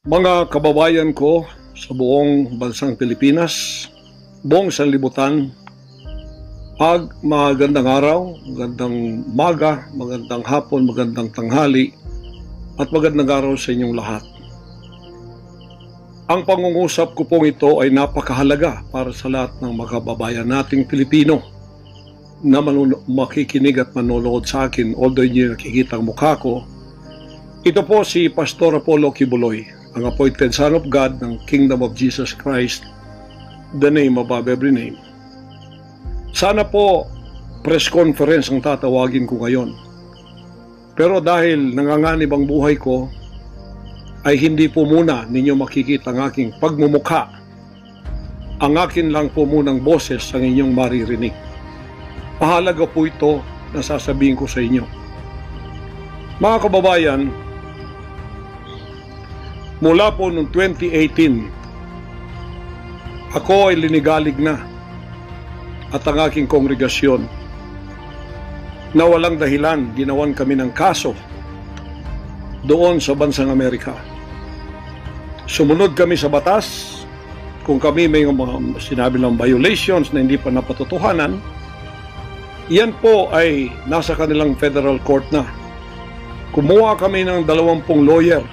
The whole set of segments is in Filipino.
Mga kababayan ko sa buong bansang Pilipinas, buong sanlibutan, magandang araw, magandang umaga, magandang hapon, magandang tanghali, at magandang araw sa inyong lahat. Ang pangungusap ko pong ito ay napakahalaga para sa lahat ng mga kababayan nating Pilipino na makikinig at manonood sa akin, although hindi nakikita ang mukha ko. Ito po si Pastor Apollo Kibuloy, ang appointed Son of God ng Kingdom of Jesus Christ, the name above every name. Sana po press conference ang tatawagin ko ngayon. Pero dahil nanganganib ang buhay ko, ay hindi po muna ninyo makikita ang aking pagmumukha. Ang akin lang po munang boses ang inyong maririnig. Mahalaga po ito na sasabihin ko sa inyo. Mga kababayan, mula po noong 2018, ako ay linigalig na at ang aking kongregasyon na walang dahilan ginawan kami ng kaso doon sa bansang Amerika. Sumunod kami sa batas. Kung kami may mga sinabi ng violations na hindi pa napatotohanan, yan po ay nasa kanilang federal court na. Kumuha kami ng 20 lawyer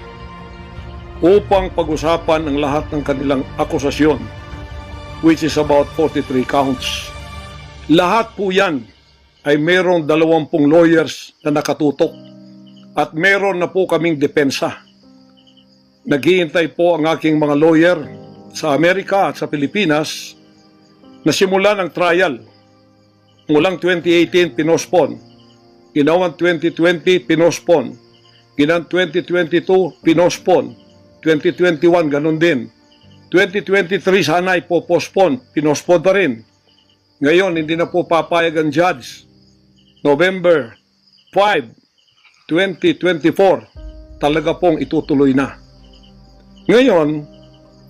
upang pag-usapan ang lahat ng kanilang akusasyon, which is about 43 counts. Lahat po yan ay mayroong 20 lawyers na nakatutok at meron na po kaming depensa. Naghihintay po ang aking mga lawyer sa Amerika at sa Pilipinas na simulan ang trial. Mulang 2018, pinospon. Ginawang 2020, pinospon. Ginawang 2022, pinospon. 2021, ganun din. 2023, sana ay po-postpone. Pinospon pa rin. Ngayon, hindi na po papayag ang judge. November 5, 2024, talaga pong itutuloy na. Ngayon,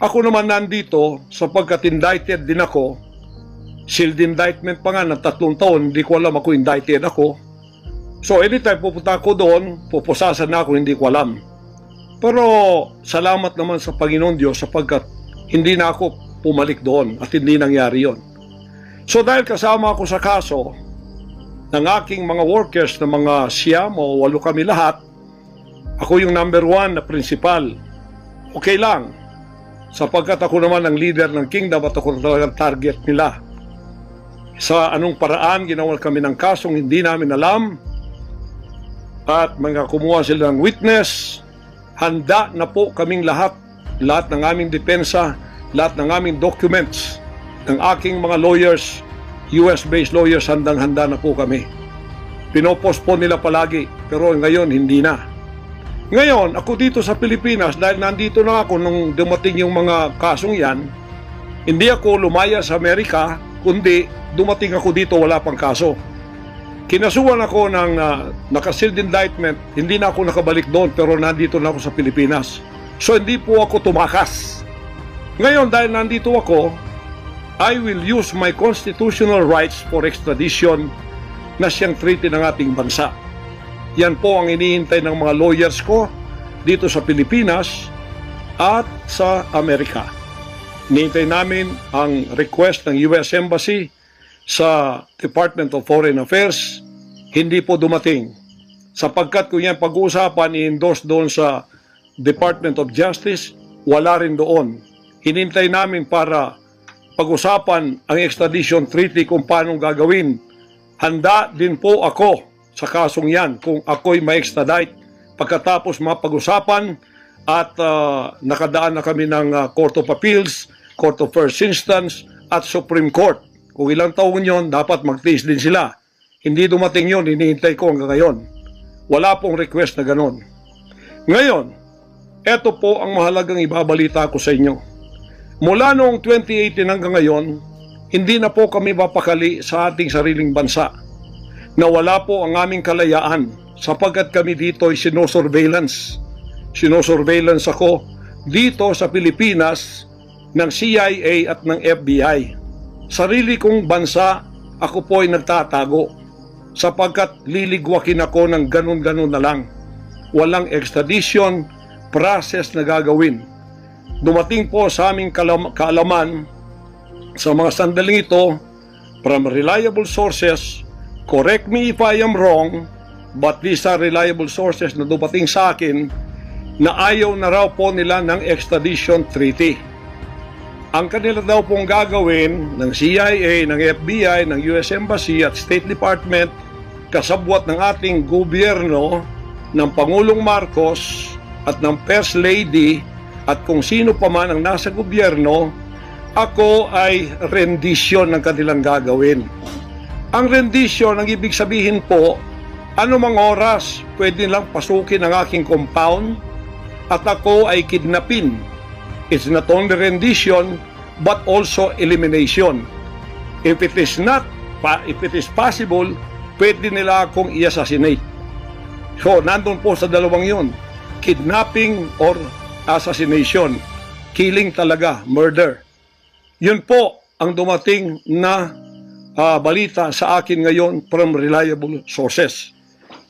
ako naman nandito sapagkat indicted din ako. Sealed indictment pa nga ng 3 taon, hindi ko alam ako indicted ako. So anytime pupunta ako doon, pupusasan na ako, hindi ko alam. Pero salamat naman sa Panginoon Diyos sapagkat hindi na ako pumalik doon at hindi nangyari yon. So dahil kasama ako sa kaso ng aking mga workers na mga 9 o 8 kami lahat, ako yung number 1 na principal. Okay lang, sapagkat ako naman ang leader ng kingdom at ako talagang target nila. Sa anong paraan ginawa kami ng kasong hindi namin alam at mga kumuha sila ng witness. Handa na po kaming lahat ng aming depensa, lahat ng aming documents, ng aking mga lawyers, US-based lawyers, handang-handa na po kami. Pinopospon nila palagi, pero ngayon hindi na. Ngayon, ako dito sa Pilipinas, dahil nandito na ako nung dumating yung mga kasong yan, hindi ako lumaya sa Amerika, kundi dumating ako dito wala pang kaso. Kinasuhan ako ng naka-sealed indictment, hindi na ako nakabalik doon pero nandito na ako sa Pilipinas. So hindi po ako tumakas. Ngayon dahil nandito ako, I will use my constitutional rights for extradition na siyang treaty ng ating bansa. Yan po ang inihintay ng mga lawyers ko dito sa Pilipinas at sa Amerika. Hinihintay namin ang request ng US Embassy sa Department of Foreign Affairs. Hindi po dumating sapagkat kung yan pag-uusapan i-endorse doon sa Department of Justice, wala rin doon. Hinintay namin para pag-usapan ang extradition treaty kung paano gagawin. Handa din po ako sa kasong yan kung ako'y ma-extradite pagkatapos mapag-usapan at nakadaan na kami ng Court of Appeals, Court of First Instance at Supreme Court. Kung ilang taon yun, dapat magtiis din sila. Hindi dumating yun, hinihintay ko hanggang ngayon. Wala pong request na ganon. Ngayon, eto po ang mahalagang ibabalita ko sa inyo. Mula noong 2018 hanggang ngayon, hindi na po kami mapakali sa ating sariling bansa. Nawala po ang aming kalayaan sapagkat kami dito ay sinosurveillance. Sinosurveillance ako dito sa Pilipinas ng CIA at ng FBI. Sarili kong bansa, ako po ay nagtatago sapagkat liligwakin ako ng ganun-ganun na lang. Walang extradition process na gagawin. dumating po sa aming kaalaman sa mga sandaling ito from reliable sources. Correct me if I am wrong, but these are reliable sources na dumating sa akin na ayaw na raw po nila ng extradition treaty. Ang kanila daw pong gagawin ng CIA, ng FBI, ng US Embassy at State Department, kasabwat ng ating gobyerno, ng Pangulong Marcos at ng First Lady at kung sino pa man ang nasa gobyerno, ako ay rendition ng kanilang gagawin. Ang rendition, ang ibig sabihin po, anumang oras pwede lang pasukin ang aking compound at ako ay kidnapin. It's not only rendition but also elimination. If it is possible, pwede nila akong i-assassinate. So, nandun po sa dalawang yun. Kidnapping or assassination. Killing talaga, murder. Yun po ang dumating na balita sa akin ngayon from reliable sources.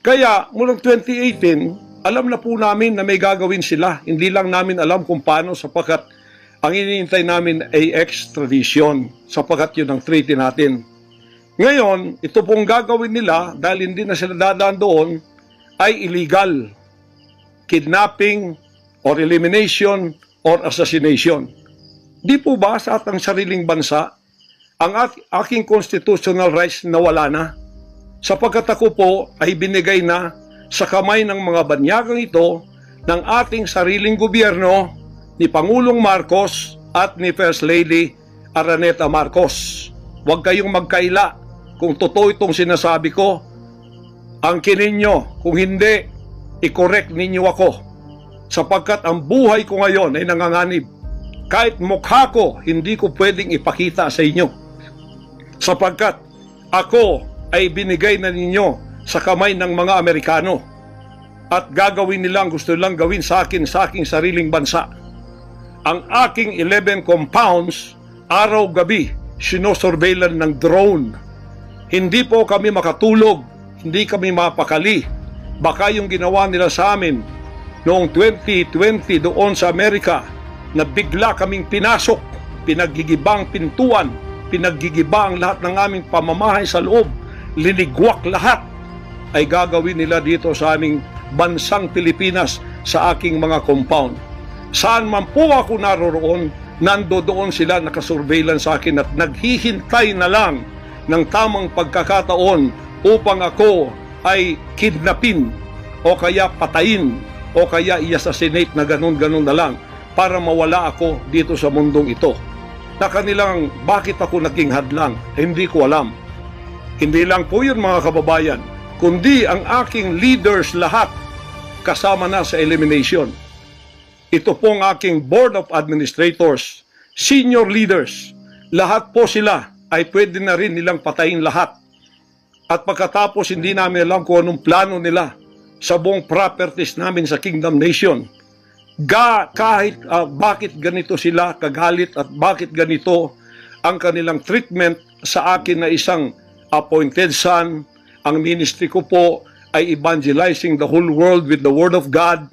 Kaya, mulang 2018, alam na po namin na may gagawin sila. Hindi lang namin alam kung paano sapagkat ang iniintay namin ay extradition sapagkat yun ang treaty natin. Ngayon, ito pong gagawin nila dahil hindi na sila dadaan doon ay illegal. Kidnapping or elimination or assassination. Di po ba sa atang sariling bansa ang aking constitutional rights na wala na? Sapagkat ako po ay binigay na sa kamay ng mga banyagang ito ng ating sariling gobyerno ni Pangulong Marcos at ni First Lady Araneta Marcos. Huwag kayong magkaila kung totoo itong sinasabi ko. Angkinin nyo, kung hindi, i-correct ninyo ako. Sapagkat ang buhay ko ngayon ay nanganganib. Kahit mukha ko, hindi ko pwedeng ipakita sa inyo. Sapagkat ako ay binigay na ninyo sa kamay ng mga Amerikano. At gagawin nilang gusto nilang gawin sa akin sa aking sariling bansa. Ang aking 11 compounds, araw-gabi, sinosurveillan ng drone. Hindi po kami makatulog, hindi kami mapakali. Baka yung ginawa nila sa amin noong 2020 doon sa Amerika na bigla kaming pinasok, pinaggigibang pintuan, pinaggigibang lahat ng aming pamamahay sa loob, linigwak lahat, ay gagawin nila dito sa aming bansang Pilipinas sa aking mga compound. Saan man po ako naroroon, nandoon sila nakasurveillance sa akin at naghihintay na lang ng tamang pagkakataon upang ako ay kidnapin o kaya patayin o kaya i-assassinate na ganun-ganun na lang para mawala ako dito sa mundong ito. Na kanilang bakit ako naging hadlang, hindi ko alam. Hindi lang po yun mga kababayan, kundi ang aking leaders lahat kasama na sa elimination. Ito pong aking Board of Administrators, senior leaders, lahat po sila ay pwede na rin nilang patayin lahat. At pagkatapos hindi namin alam kung anong plano nila sa buong properties namin sa Kingdom Nation. Kahit bakit ganito sila kagalit at bakit ganito ang kanilang treatment sa akin na isang appointed son. Ang ministry ko po ay evangelizing the whole world with the Word of God.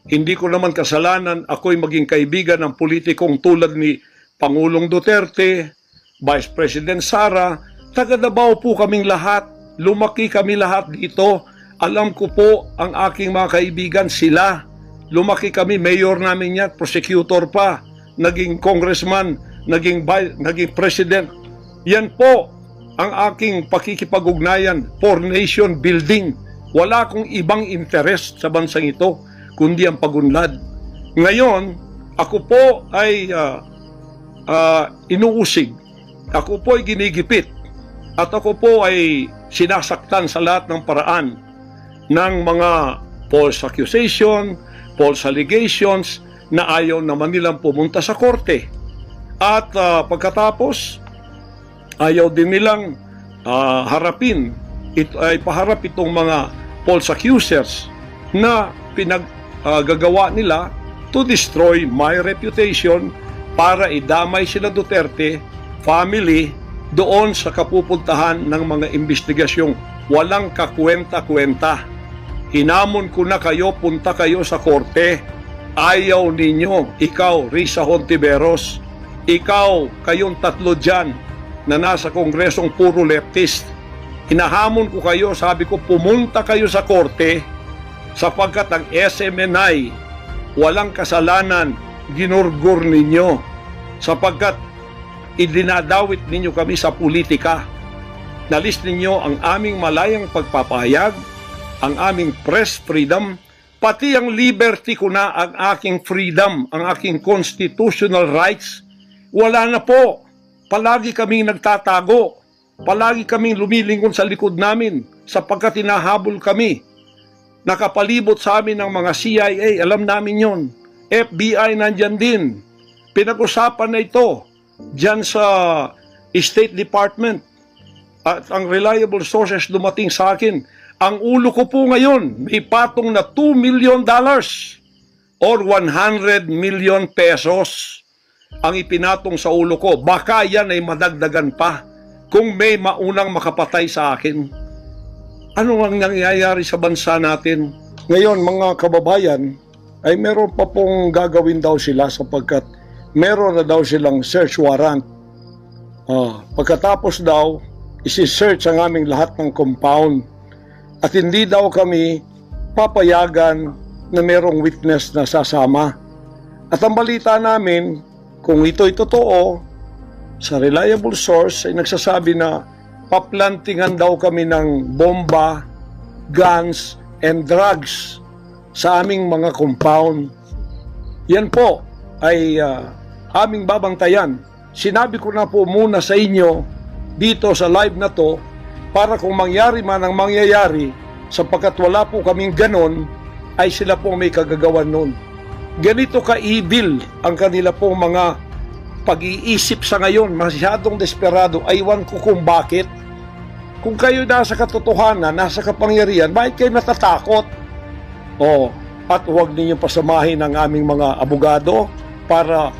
Hindi ko naman kasalanan ako'y maging kaibigan ng politikong tulad ni Pangulong Duterte, Vice President Sara. Taga Davao po kaming lahat. Lumaki kami lahat dito. Alam ko po ang aking mga kaibigan sila. Lumaki kami, mayor namin yan, prosecutor pa, naging congressman, naging president. Yan po ang aking pakikipag-ugnayan for nation building. Wala akong ibang interest sa bansang ito, kundi ang pagunlad. Ngayon, ako po ay inuusig. Ako po ay ginigipit. At ako po ay sinasaktan sa lahat ng paraan ng mga false accusation, false allegations na ayaw naman nilang pumunta sa korte. At pagkatapos, ayaw din nilang paharap itong mga false accusers na pinaggagawa nila to destroy my reputation para idamay sila Duterte family doon sa kapupuntahan ng mga investigasyong walang kakwenta-kwenta. Hinamon ko na kayo, punta kayo sa korte. Ayaw ninyo, ikaw, Risa Hontiveros, ikaw, kayong tatlo dyan na nasa kongresong puro leftist. Hinahamon ko kayo, sabi ko, pumunta kayo sa korte sapagkat ang SMNI walang kasalanan, ginurgur ninyo sapagkat idinadawit ninyo kami sa politika. Nalis ninyo ang aming malayang pagpapahayag, ang aming press freedom, pati ang liberty ko na, ang aking freedom, ang aking constitutional rights. Wala na po. Palagi kaming nagtatago. Palagi kaming lumilingon sa likod namin sapagkat hinahabol kami. Nakapalibot sa amin ng mga CIA, alam namin yon. FBI nandyan din. Pinag-usapan na ito dyan sa State Department. At ang reliable sources dumating sa akin. Ang ulo ko po ngayon, may patong na $2 million or 100 million pesos ang ipinatong sa ulo ko. Baka yan ay madagdagan pa kung may maunang makapatay sa akin. Ano ang nangyayari sa bansa natin? Ngayon, mga kababayan, ay meron pa pong gagawin daw sila sapagkat meron na daw silang search warrant. Pagkatapos daw, isi-search ang aming lahat ng compound. At hindi daw kami papayagan na merong witness na sasama. At ang balita namin, kung ito'y totoo, sa reliable source ay nagsasabi na paplantingan daw kami ng bomba, guns, and drugs sa aming mga compound. Yan po ay aming babantayan. Sinabi ko na po muna sa inyo dito sa live na to para kung mangyari man ang mangyayari, sapagkat wala po kaming ganon, ay sila po may kagagawan nun. Ganito ka-evil ang kanila pong mga pag-iisip sa ngayon, masyadong desperado. Aywan ko kung bakit. Kung kayo nasa katotohanan, nasa kapangyarihan, bakit kayo natatakot? At huwag ninyo pasamahin ang aming mga abogado para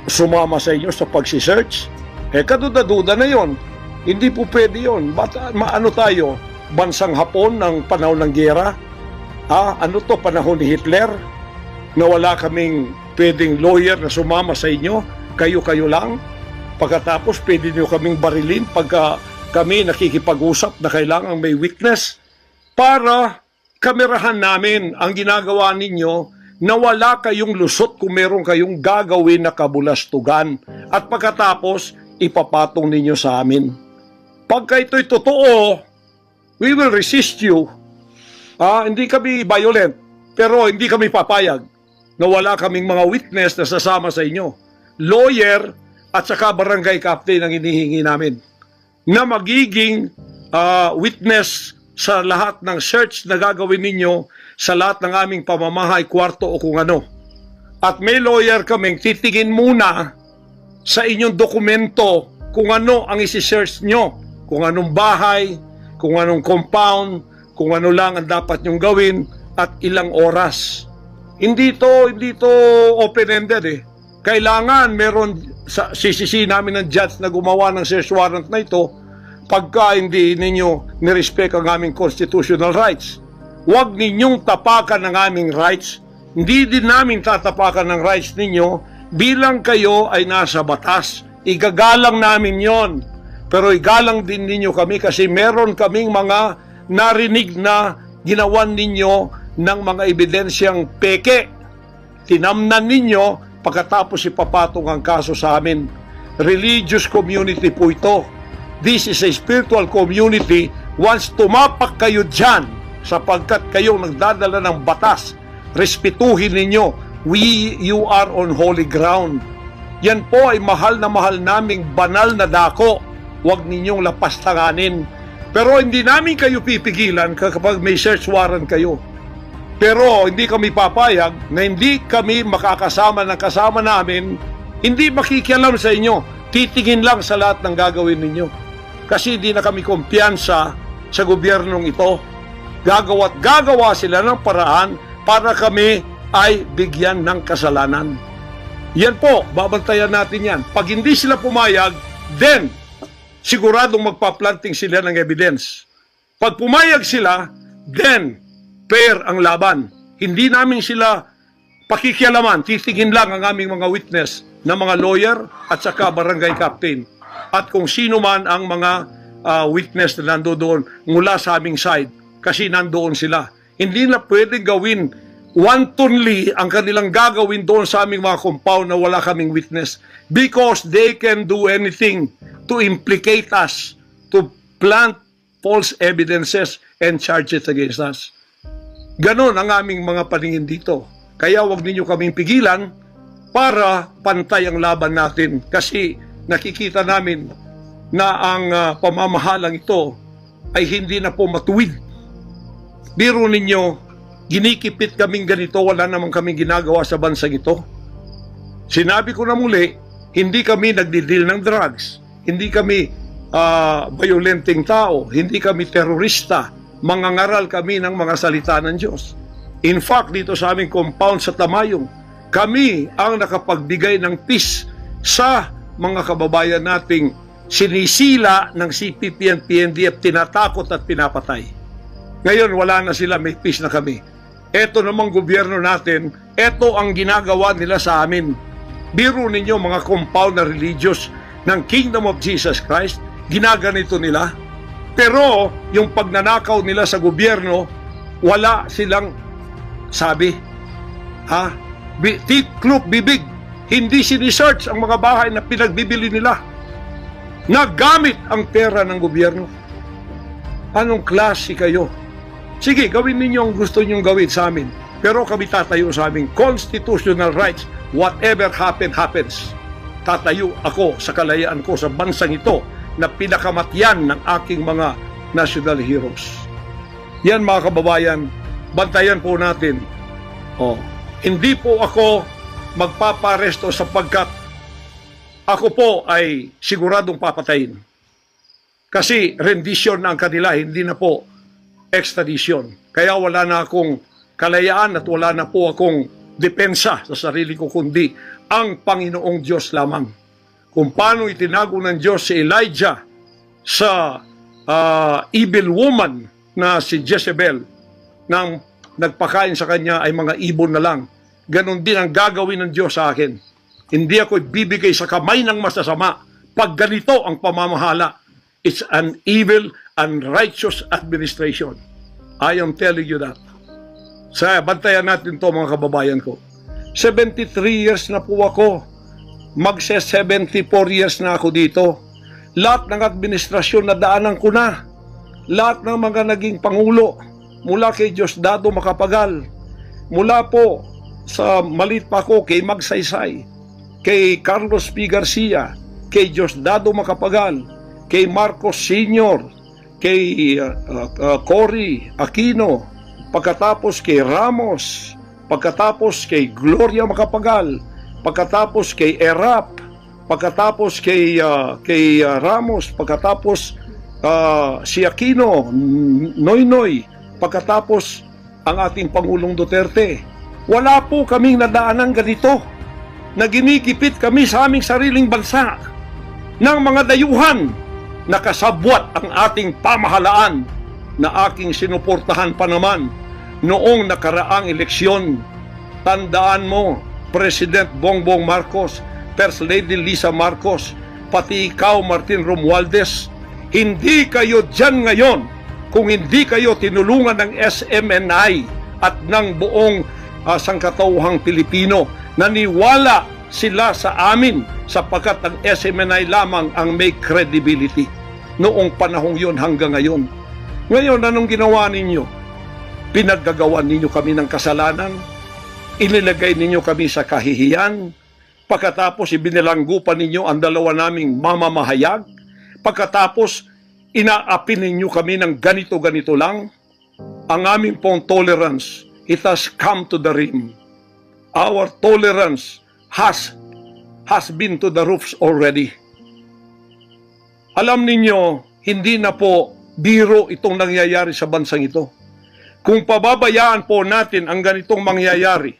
sumama sa inyo sa pagsisearch. Kaduda-duda na yon. Hindi po pwede yun. Ano tayo? Bansang Hapon ng panahon ng giyera? Ano to, panahon ni Hitler? Na wala kaming pwedeng lawyer na sumama sa inyo? Kayo-kayo lang? Pagkatapos, pwede nyo kaming barilin pagka kami nakikipag-usap na kailangan may witness para kamerahan namin ang ginagawa ninyo na wala kayong lusot kung meron kayong gagawin na kabulastugan. At pagkatapos, ipapatong ninyo sa amin. Pagka ito'y totoo, we will resist you. Hindi kami violent, pero hindi kami papayag na wala kaming mga witness na sasama sa inyo. Lawyer at saka barangay captain ang hinihingi namin na magiging witness sa lahat ng search na gagawin ninyo sa lahat ng aming pamamahay, kwarto o kung ano. At may lawyer kaming titingin muna sa inyong dokumento kung ano ang isi-search nyo, kung anong bahay, kung anong compound, kung ano lang ang dapat nyong gawin at ilang oras. Hindi to open-ended eh. Kailangan meron, sisisi namin ng judge na gumawa ng search warrant na ito pagka hindi ninyo nirespect ang aming constitutional rights. Huwag ninyong tapakan ang aming rights. Hindi din namin tatapakan ng rights ninyo bilang kayo ay nasa batas. Igagalang namin yon. Pero igalang din ninyo kami kasi meron kaming mga narinig na ginawan ninyo ng mga ebidensyang peke. Tinamnan ninyo pagkatapos ipapatong ang kaso sa amin. Religious community po ito. This is a spiritual community. Once tumapak kayo dyan sapagkat kayong nagdadala ng batas, respetuhin ninyo. You are on holy ground. Yan po ay mahal na mahal naming banal na dako. Huwag ninyong lapastanganin. Pero hindi namin kayo pipigilan kapag may search warrant kayo. Pero hindi kami papayag na hindi kami makakasama ng kasama namin, hindi makikialam sa inyo. Titingin lang sa lahat ng gagawin ninyo. Kasi hindi na kami kumpiyansa sa gobyernong ito. Gagawa sila ng paraan para kami ay bigyan ng kasalanan. Yan po, babantayan natin yan. Pag hindi sila pumayag, then siguradong magpa-planting sila ng evidence. Pag pumayag sila, then fair ang laban. Hindi namin sila pakikialaman, titingin lang ang aming mga witness na mga lawyer at saka barangay captain. At kung sino man ang mga witness na nandoon mula sa aming side, kasi nandoon sila. Hindi na pwedeng gawin wantonly ang kanilang gagawin doon sa aming mga compound na wala kaming witness, because they can do anything to implicate us, to plant false evidences and charges against us. Ganon ang aming mga paningin dito. Kaya wag ninyo kaming pigilan para pantay ang laban natin, kasi nakikita namin na ang pamamahalang ito ay hindi na po matuwid. Biro ninyo, ginikipit kaming ganito, wala naman kaming ginagawa sa bansang ito. Sinabi ko na muli, hindi kami nagdidil ng drugs, hindi kami violenting tao, hindi kami terorista, mangangaral kami ng mga salita ng Diyos. In fact, dito sa aming compound sa Tamayong, kami ang nakapagbigay ng peace sa mga kababayan nating sinisila ng CPP and PNDF, tinatakot at pinapatay. Ngayon, wala na sila, may peace na kami. Eto namang gobyerno natin, eto ang ginagawa nila sa amin. Biro ninyo mga compound na religious ng Kingdom of Jesus Christ, ginaganito nila. Pero yung pagnanakaw nila sa gobyerno, wala silang sabi. Tiklop bibig, hindi sinisearch ang mga bahay na pinagbibili nila. Nagamit ang pera ng gobyerno. Anong klase kayo? Sige, gawin ninyo ang gusto nyong gawin sa amin. Pero kami tatayo sa aming constitutional rights. Whatever happens. Tatayo ako sa kalayaan ko sa bansang ito na pinakamatyan ng aking mga national heroes. Yan mga kababayan, bantayan po natin. Hindi po ako magpaparesto sapagkat ako po ay siguradong papatayin. Kasi rendition na ang kanila, hindi na po extradition. Kaya wala na akong kalayaan at wala na po akong depensa sa sarili ko, kundi ang Panginoong Diyos lamang. Kung paano itinago ng Diyos si Elijah sa evil woman na si Jezebel, nang nagpakain sa kanya ay mga ibon na lang, ganon din ang gagawin ng Diyos sa akin. Hindi ako ibibigay sa kamay ng masasama pag ganito ang pamamahala. It's an evil, unrighteous administration. I am telling you that. Bantayan natin to mga kababayan ko. 73 years na po ako. Magse-74 years na ako dito. Lahat ng administrasyon na daanan ko na. Lahat ng mga naging pangulo. Mula kay Diosdado Macapagal. Mula po sa malit pa ko kay Magsaysay, kay Carlos P. Garcia, kay Diosdado Macapagal, kay Marcos Sr., kay Cory Aquino, pagkatapos kay Ramos, pagkatapos kay Gloria Macapagal, pagkatapos kay Erap, pagkatapos kay Ramos, pagkatapos si Aquino, Noynoy, pagkatapos ang ating Pangulong Duterte. Wala po kaming nadaanan ganito. Naginikipit kami sa aming sariling bansa ng mga dayuhan. Nakasabwat ang ating pamahalaan na aking sinuportahan pa naman noong nakaraang eleksyon. Tandaan mo, President Bongbong Marcos, First Lady Lisa Marcos, pati ikaw, Martin Romualdez, hindi kayo dyan ngayon kung hindi kayo tinulungan ng SMNI at ng buong sangkatauhang Pilipino. Naniwala sila sa amin sapagkat ang SMNI lamang ang may credibility noong panahong yun hanggang ngayon. Ngayon, anong ginawa ninyo? Pinaggagawan ninyo kami ng kasalanan, inilagay ninyo kami sa kahihiyan, pagkatapos ibinilanggo pa ninyo ang dalawa naming mamamahayag, pagkatapos inaapin ninyo kami ng ganito-ganito lang. Ang aming pong tolerance, it has come to the rim. Our tolerance has been to the roofs already. Alam ninyo, hindi na po biro itong nangyayari sa bansang ito. Kung pababayaan po natin ang ganitong mangyayari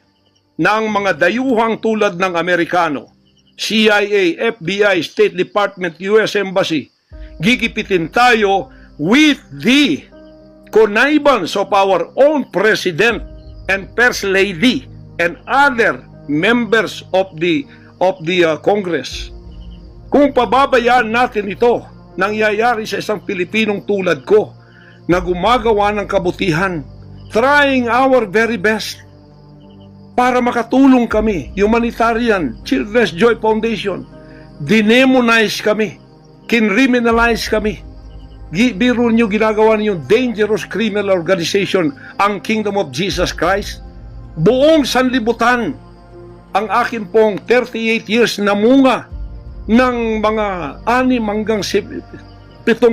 ng mga dayuhang tulad ng Amerikano, CIA, FBI, State Department, US Embassy, gigipitin tayo with the connivance of our own President and First Lady and other members of the Congress. Kung pababayaan natin ito, nangyayari sa isang Pilipinong tulad ko na gumagawa ng kabutihan, trying our very best para makatulong kami, humanitarian, Children's Joy Foundation, dinemonize kami, kinriminalize kami. Biro nyo, ginagawa niyo dangerous criminal organization ang Kingdom of Jesus Christ. Buong sanlibutan ang akin pong 38 years na munga ng mga 6 hanggang 7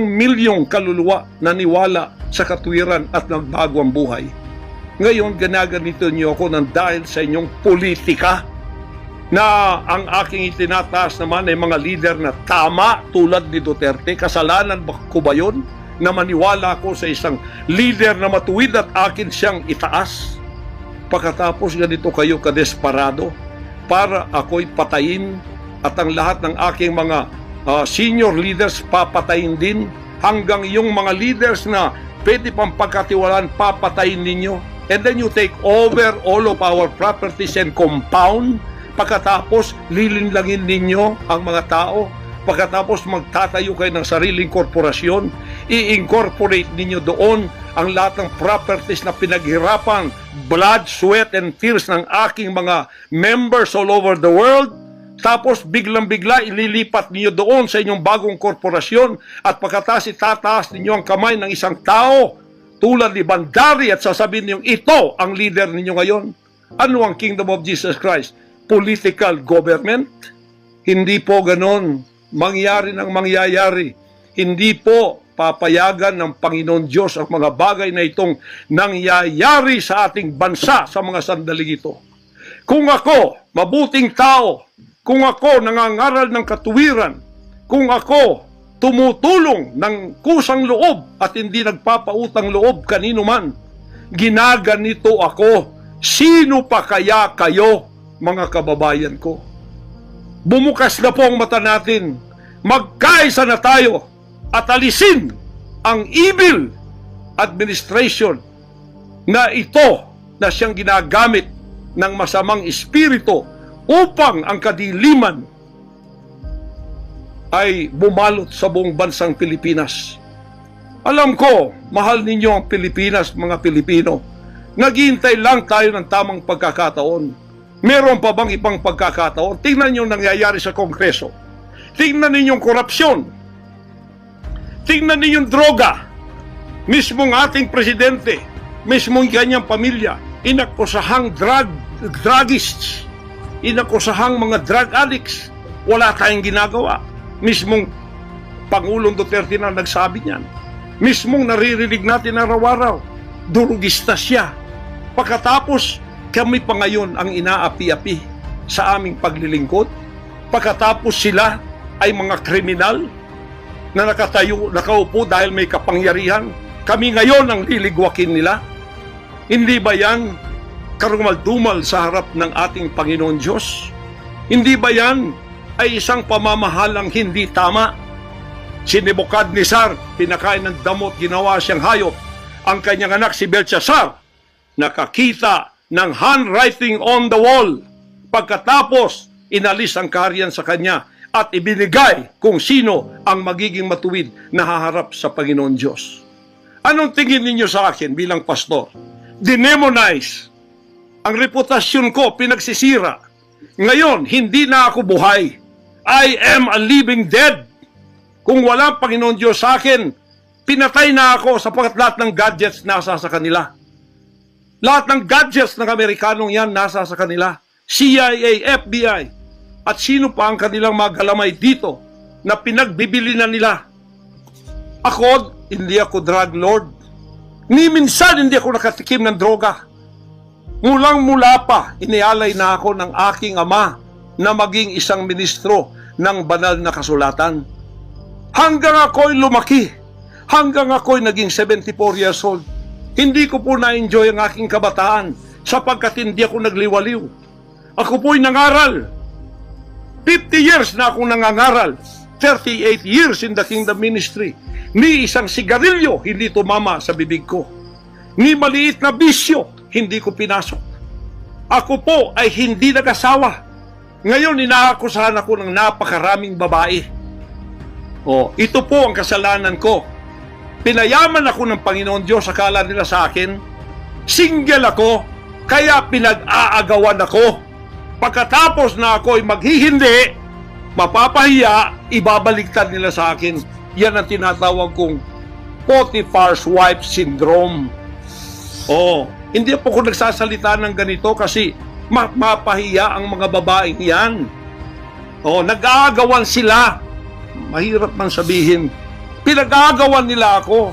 milyong kaluluwa na niwala sa katuwiran at nagbago ang buhay. Ngayon, ginaganito niyo ako ng dahil sa inyong politika na ang aking itinataas naman ay mga leader na tama tulad ni Duterte. Kasalanan ko ba yun na maniwala ako sa isang leader na matuwid at akin siyang itaas? Pagkatapos ganito kayo kadesperado para ako'y patayin at ang lahat ng aking mga senior leaders papatayin din, hanggang yung mga leaders na pwede pang pagkatiwalaan papatayin ninyo, and then you take over all of our properties and compound. Pagkatapos lilinlangin ninyo ang mga tao, pagkatapos magtatayo kayo ng sariling korporasyon, i-incorporate ninyo doon ang lahat ng properties na pinaghirapan, blood, sweat, and tears ng aking mga members all over the world. Tapos biglang-bigla ililipat ninyo doon sa inyong bagong korporasyon, at pagkatapos itataas ninyo ang kamay ng isang tao tulad ni Bandari at sasabihin niyo, ito ang leader ninyo ngayon. Ano ang Kingdom of Jesus Christ? Political government? Hindi po ganon. Mangyari ng mangyayari. Hindi po papayagan ng Panginoon Diyos ang mga bagay na itong nangyayari sa ating bansa sa mga sandaling ito. Kung ako, mabuting tao, kung ako nangangaral ng katuwiran, kung ako tumutulong ng kusang loob at hindi nagpapautang loob kanino man, ginaganito ako, sino pa kaya kayo, mga kababayan ko? Bumukas na po ang mata natin, magkaisa na tayo at alisin ang evil administration na ito na siyang ginagamit ng masamang espiritu upang ang kadiliman ay bumalot sa buong bansang Pilipinas. Alam ko, mahal ninyo ang Pilipinas, mga Pilipino. Naghihintay lang tayo ng tamang pagkakataon. Meron pa bang ibang pagkakataon? Tingnan niyo nangyayari sa Kongreso. Tingnan niyo yung korupsyon. Tingnan niyo yung droga. Mismong ating presidente, mismong kanyang pamilya, inakusahang druggists, inakusahang mga drug addicts. Wala tayong ginagawa. Mismong Pangulong Duterte na nagsabi niyan. Mismong naririnig natin araw-araw, durugista siya. Pagkatapos, kami pa ngayon ang inaapi-api sa aming paglilingkod. Pagkatapos sila ay mga kriminal na nakaupo dahil may kapangyarihan. Kami ngayon ang liligwakin nila. Hindi ba yan karumal-dumal sa harap ng ating Panginoon Diyos? Hindi ba yan ay isang pamamahalang hindi tama? Si Nebukadnezar, pinakain ng damot, ginawa siyang hayop. Ang kanyang anak si Belshazzar, nakakita ng handwriting on the wall. Pagkatapos, inalis ang kaharian sa kanya at ibinigay kung sino ang magiging matuwid na haharap sa Panginoon Diyos. Anong tingin ninyo sa akin bilang pastor? Dinemonize. Ang reputasyon ko pinagsisira. Ngayon, hindi na ako buhay. I am a living dead. Kung walang Panginoon Diyos sa akin, pinatay na ako sapagkat lahat ng gadgets nasa sa kanila. Lahat ng gadgets ng Amerikanong yan nasa sa kanila. CIA, FBI, at sino pa ang kanilang mga galamay dito na pinagbibili na nila. Ako, hindi ako drug lord. Ni minsan hindi ako nakatikim ng droga. Mulang-mula pa, inialay na ako ng aking ama na maging isang ministro ng banal na kasulatan. Hanggang ako'y lumaki, hanggang ako'y naging 74 years old, hindi ko po na-enjoy ang aking kabataan sapagkat hindi ako nagliwaliw. Ako po'y nangaral. 50 years na akong nangangaral. 38 years in the kingdom ministry. Ni isang sigarilyo hindi tumama sa bibig ko. Ni maliit na bisyo hindi ko pinasok. Ako po ay hindi nag-asawa. Ngayon, inaakusahan ako ng napakaraming babae. Ito po ang kasalanan ko. Pinayaman ako ng Panginoon Diyos, akala nila sa akin. Single ako, kaya pinag-aagawan ako. Pagkatapos na ako ay maghihindi, mapapahiya, ibabaliktad nila sa akin. Yan ang tinatawag kong Potiphar's wife syndrome. Hindi po ako nagsasalita ng ganito kasi mapahiya ang mga babaeng yan. Nag-aagawan sila. Mahirap man sabihin. Pinag-aagawan nila ako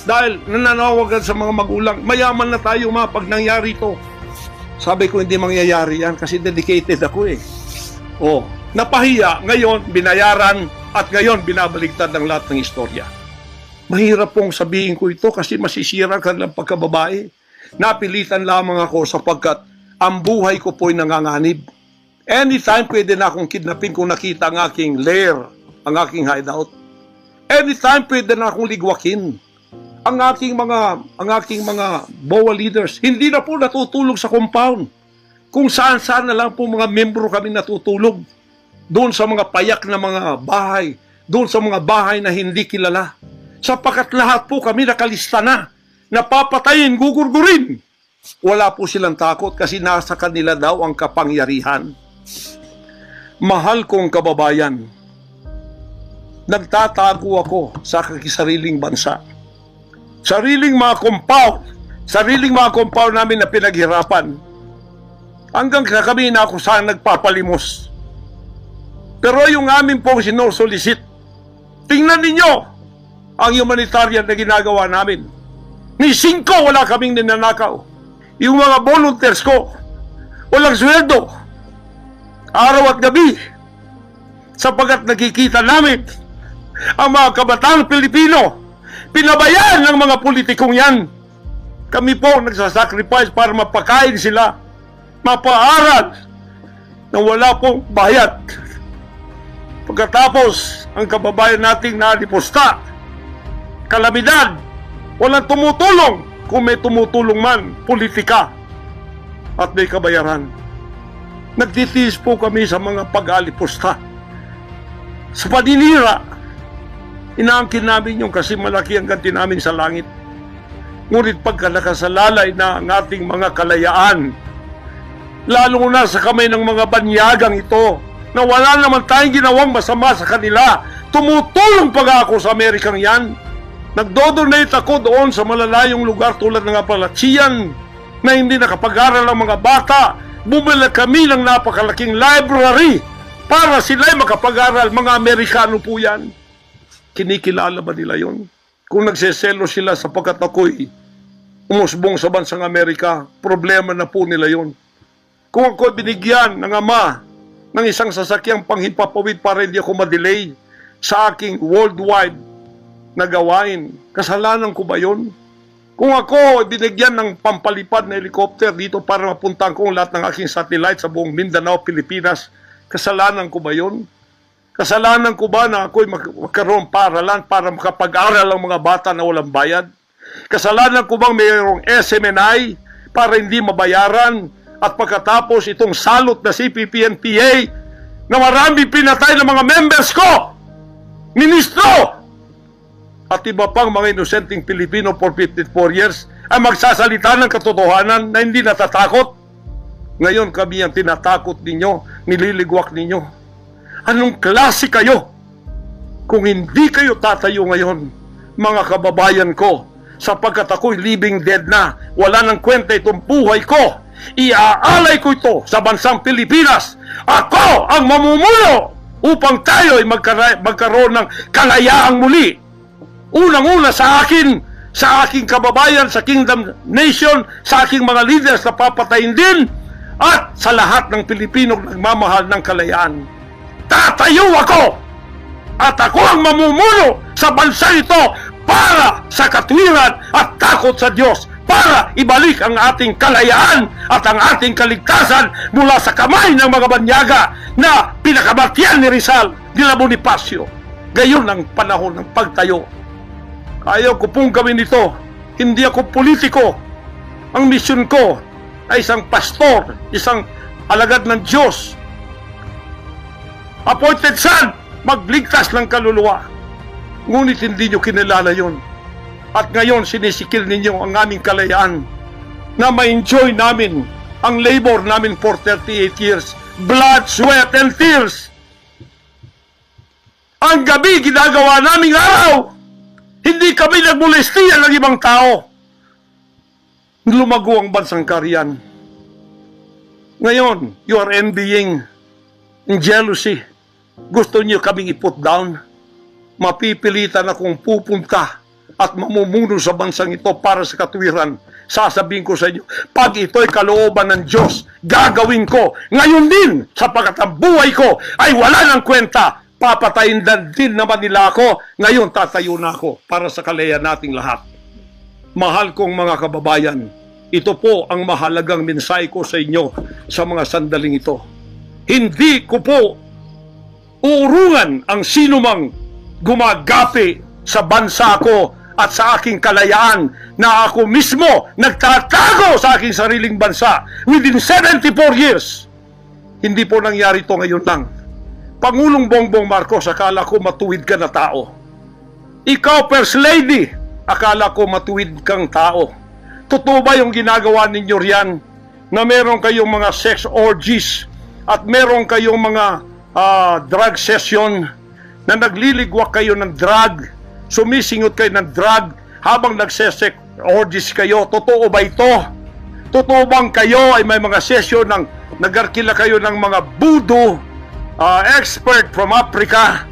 dahil nananawagan sa mga magulang, mayaman na tayo pag nangyari ito. Sabi ko, hindi mangyayari yan kasi dedicated ako eh. Napahiya, ngayon binayaran at ngayon binabaligtad ng lahat ng istorya. Mahirap pong sabihin ko ito kasi masisira ka ng pagkababae. Napilitan lamang ako sapagkat ang buhay ko po'y nanganganib. Anytime pwede na akong kidnapin kung nakita ang aking lair, ang aking hideout. Anytime pwede na akong ligwakin. Ang aking mga BOA leaders, hindi na po natutulog sa compound. Kung saan-saan na lang po mga membro kami natutulog. Doon sa mga payak na mga bahay, doon sa mga bahay na hindi kilala. Sapagkat lahat po kami nakalista na. Napapatayin, gugurgurin. Wala po silang takot kasi nasa kanila daw ang kapangyarihan. Mahal kong kababayan, nagtatago ako sa sariling bansa. Sariling mga compound namin na pinaghirapan. Hanggang sa kami na ako saan nagpapalimos. Pero yung amin pong sinusulisit, tingnan ninyo ang humanitarian na ginagawa namin. Ni 5 wala kaming ninanakaw. Yung mga volunteers ko, walang sweldo. Araw at gabi. Sapagkat nakikita namin ang mga kabataang Pilipino pinabayaan ng mga politikong yan. Kami po nagsasacrifice para mapakain sila, mapaaral na wala pong bayad. Pagkatapos, ang kababayan nating nalipusta, kalamidad, walang tumutulong. Kung may tumutulong man, politika at may kabayaran. Nagtitiis po kami sa mga pag-alipusta. Sa paninira, inaangkin namin yung kasi malaki ang ganti namin sa langit. Ngunit pagka nakasalalay na ang ating mga kalayaan, lalo na sa kamay ng mga banyagang ito, na wala naman tayong ginawang masama sa kanila, tumutulong pa ako sa Amerikang yan. Nagdodonate ako doon sa malalayong lugar tulad ng Apalachian na hindi nakapag-aral ang mga bata. Bumili kami ng napakalaking library para sila'y makapag-aral. Mga Amerikano po yan. Kinikilala ba nila yon? Kung nagseselo sila sapagkat ako'y umusbong sa bansang Amerika, problema na po nila yon. Kung ako'y binigyan ng ama ng isang sasakyang panghimpapawid para hindi ako madelay sa aking worldwide na gawain, kasalanan ko ba yon? Kung ako binigyan ng pampalipad na helicopter dito para mapuntahan ko lahat ng aking satellite sa buong Mindanao, Pilipinas, kasalanan ko ba yon? Kasalanan ko ba na ako'y magkaroon paralan para makapag-aral ang mga bata na walang bayad? Kasalanan ko bang mayroong SMNI para hindi mabayaran? At pagkatapos itong salot na CPP-NPA na marami pinatay ng mga members ko, ministro, at iba pang mga inosenteng Pilipino for 54 years ay magsasalita ng katotohanan na hindi natatakot. Ngayon kami ang tinatakot ninyo, nililigwak ninyo. Anong klase kayo? Kung hindi kayo tatayo ngayon, mga kababayan ko, sapagkat ako'y living dead na, wala nang kwenta itong buhay ko, iaalay ko ito sa bansang Pilipinas. Ako ang mamumuno upang tayo ay magkaroon ng kalayaang muli. Unang-una sa akin, sa aking kababayan, sa Kingdom Nation, sa aking mga leaders na papatayin din, at sa lahat ng Pilipino nagmamahal ng kalayaan. Tatayo ako! At ako ang mamumuno sa bansa ito para sa katwiran at takot sa Diyos, para ibalik ang ating kalayaan at ang ating kaligtasan mula sa kamay ng mga banyaga na pinakabartiyan ni Rizal de la Bonifacio. Gayon ang panahon ng pagtayo. Ayaw ko pong gawin ito. Hindi ako politiko. Ang misyon ko ay isang pastor, isang alagad ng Diyos. Appointed son, magligtas ng kaluluwa. Ngunit hindi nyo kinilala yun. At ngayon, sinisikil ninyo ang aming kalayaan na ma-enjoy namin ang labor namin for 38 years. Blood, sweat, and tears. Ang gabi, ginagawa naming araw. Hindi kami nagmolestiya ng ibang tao. Lumago ang bansang Kariyan. Ngayon, you are envying in jealousy. Gusto niyo kaming i-put down. Mapipilitan akong pupunta at mamumuno sa bansang ito para sa katwiran. Sasabihin ko sa inyo, pag ito'y kalooban ng Diyos, gagawin ko. Ngayon din, sapagkat ang buhay ko ay wala ng kwenta. Papatayin din naman nila ako. Ngayon, tatayo na ako para sa kalaya nating lahat. Mahal kong mga kababayan, ito po ang mahalagang mensahe ko sa inyo sa mga sandaling ito. Hindi ko po uurungan ang sinumang gumagapi sa bansa ko at sa aking kalayaan na ako mismo nagtatago sa aking sariling bansa within 74 years. Hindi po nangyari ito ngayon lang. Pangulong Bongbong Marcos, akala ko matuwid ka na tao. Ikaw, First Lady, akala ko matuwid kang tao. Totoo ba yung ginagawa ninyo riyan na meron kayong mga sex orgies at meron kayong mga drug session na nagliligwak kayo ng drug, sumisingot kayo ng drug habang nagsesex orgies kayo? Totoo ba ito? Totoo bang kayo ay may mga session ng nagarkila kayo ng mga voodoo expert from Africa,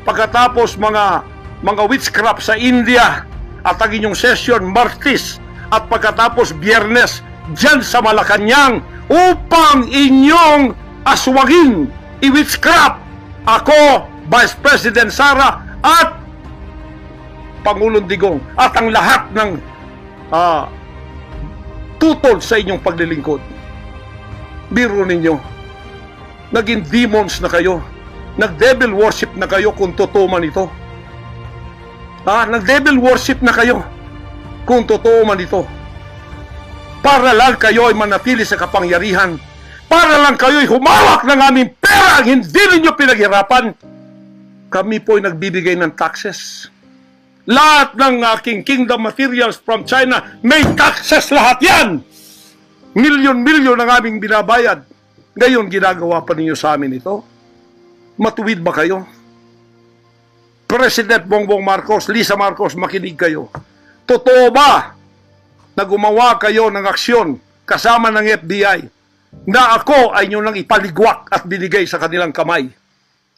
pagkatapos mga witchcraft sa India, at ang inyong session Martes, at pagkatapos Biyernes dyan sa Malacanang upang inyong aswagin, i-witchcraft ako, Vice President Sara at Pangulong Digong at ang lahat ng tutol sa inyong paglilingkod. Biro ninyo, naging demons na kayo. Nag-devil worship na kayo kung totoo man ito. Nag-devil worship na kayo kung totoo man ito. Para lang kayo ay manatili sa kapangyarihan. Para lang kayo ay humawak ng aming pera ang hindi ninyo pinaghirapan. Kami po ay nagbibigay ng taxes. Lahat ng aking kingdom materials from China, may taxes lahat yan. Milyon-milyon ang aming binabayad. Ngayon, ginagawa pa ninyo sa amin ito? Matuwid ba kayo? President Bongbong Marcos, Lisa Marcos, makinig kayo. Totoo ba na gumawa kayo ng aksyon kasama ng FBI na ako ay nyo nang ipaligwak at binigay sa kanilang kamay?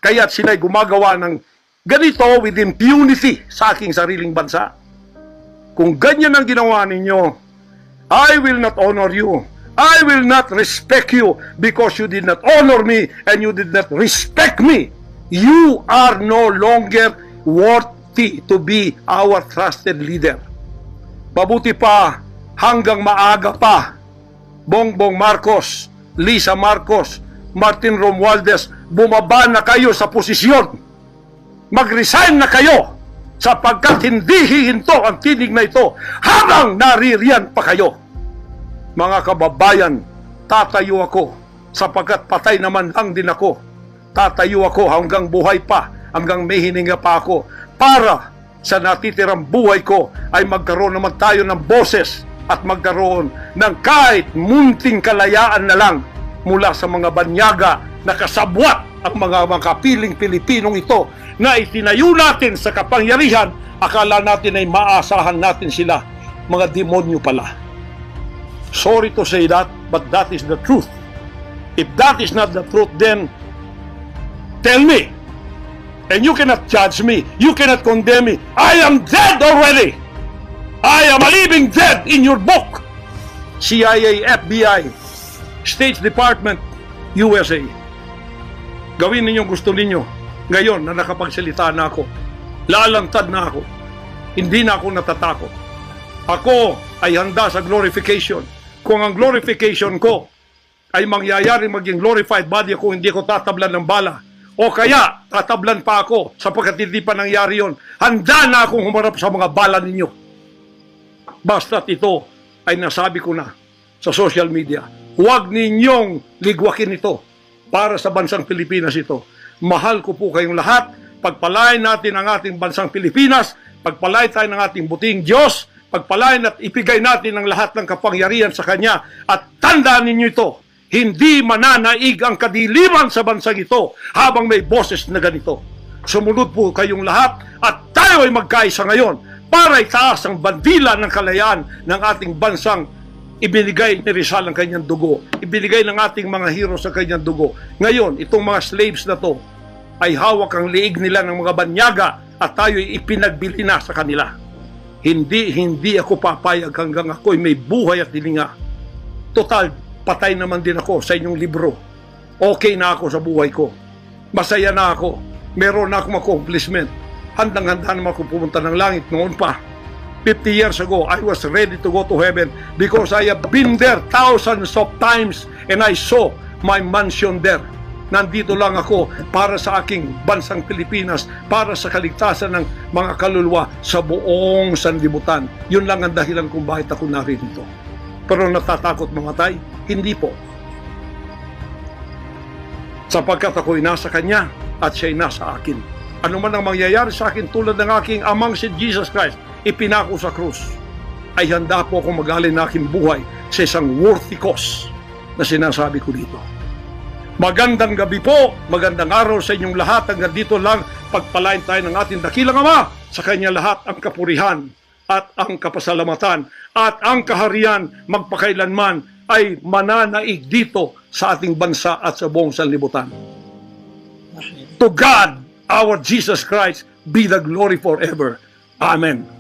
Kaya't sila'y gumagawa ng ganito with impunity sa aking sariling bansa. Kung ganyan ang ginawa ninyo, I will not honor you. I will not respect you because you did not honor me and you did not respect me. You are no longer worthy to be our trusted leader. Mabuti pa, hanggang maaga pa, Bongbong Marcos, Lisa Marcos, Martin Romualdez, bumaba na kayo sa posisyon. Mag-resign na kayo sapagkat hindi hihinto ang tinig na ito habang naririyan pa kayo. Mga kababayan, tatayo ako sapagkat patay naman lang din ako. Tatayo ako hanggang buhay pa, hanggang may hininga pa ako para sa natitirang buhay ko ay magkaroon naman tayo ng boses at magkaroon ng kahit munting kalayaan na lang mula sa mga banyaga na kasabwat ang mga makapiling Pilipinong ito na itinayo natin sa kapangyarihan. Akala natin ay maasahan natin sila. Mga demonyo pala. Sorry to say that, but that is the truth. If that is not the truth, then tell me. And you cannot judge me. You cannot condemn me. I am dead already. I am a living dead in your book. CIA, FBI, State Department, USA. Gawin ninyong gusto ninyo. Ngayon na nakapagsalita na ako, lalantad na ako. Hindi na ako natatakot. Ako ay handa sa glorification. Kung ang glorification ko ay mangyayari maging glorified body ako, hindi ko tatablan ng bala. O kaya, tatablan pa ako sapagkat hindi pa nangyari yun. Handa na akong humarap sa mga bala ninyo. Basta't ito ay nasabi ko na. sa social media. Huwag ninyong ligwakin ito para sa bansang Pilipinas ito. Mahal ko po kayong lahat. Pagpalain natin ang ating bansang Pilipinas. Pagpalain tayo ng ating buting Diyos. Pagpalain at ipigay natin ang lahat ng kapangyarihan sa Kanya. At tandaan ninyo ito, hindi mananaig ang kadiliman sa bansang ito habang may boses na ganito. Sumunod po kayong lahat at tayo ay magkaisa ngayon para itaas ang bandila ng kalayaan ng ating bansang ibinigay ni Rizal ang kanyang dugo. Ibinigay ng ating mga heroes ang kanyang dugo. Ngayon, itong mga slaves na to ay hawak ang liig nila ng mga banyaga at tayo ay ipinagbili na sa kanila. Hindi ako papayag hanggang ako'y may buhay at hilinga. Total, patay naman din ako sa inyong libro. Okay na ako sa buhay ko. Masaya na ako. Meron na akong accomplishment. Handang-handa naman ako pumunta ng langit noon pa. 50 years ago, I was ready to go to heaven because I have been there thousands of times and I saw my mansion there. Nandito lang ako para sa aking bansang Pilipinas, para sa kaligtasan ng mga kaluluwa sa buong sanlibutan. Yun lang ang dahilan kung bakit ako narito. Pero natatakot mamatay? Hindi po. Sapagkat ako'y nasa Kanya at siya'y nasa akin. Ano man ang mangyayari sa akin tulad ng aking amang si Jesus Christ, ipinako sa krus, ay handa po akong mag-alay na aking buhay sa isang worthy cause na sinasabi ko dito. Magandang gabi po, magandang araw sa inyong lahat. Hanggang dito lang, pagpalain tayo ng ating dakilang Ama. Sa Kanya lahat ang kapurihan at ang kapasalamatan at ang kaharian magpakailanman ay mananaig dito sa ating bansa at sa buong sanlibutan. To God, our Jesus Christ, be the glory forever. Amen.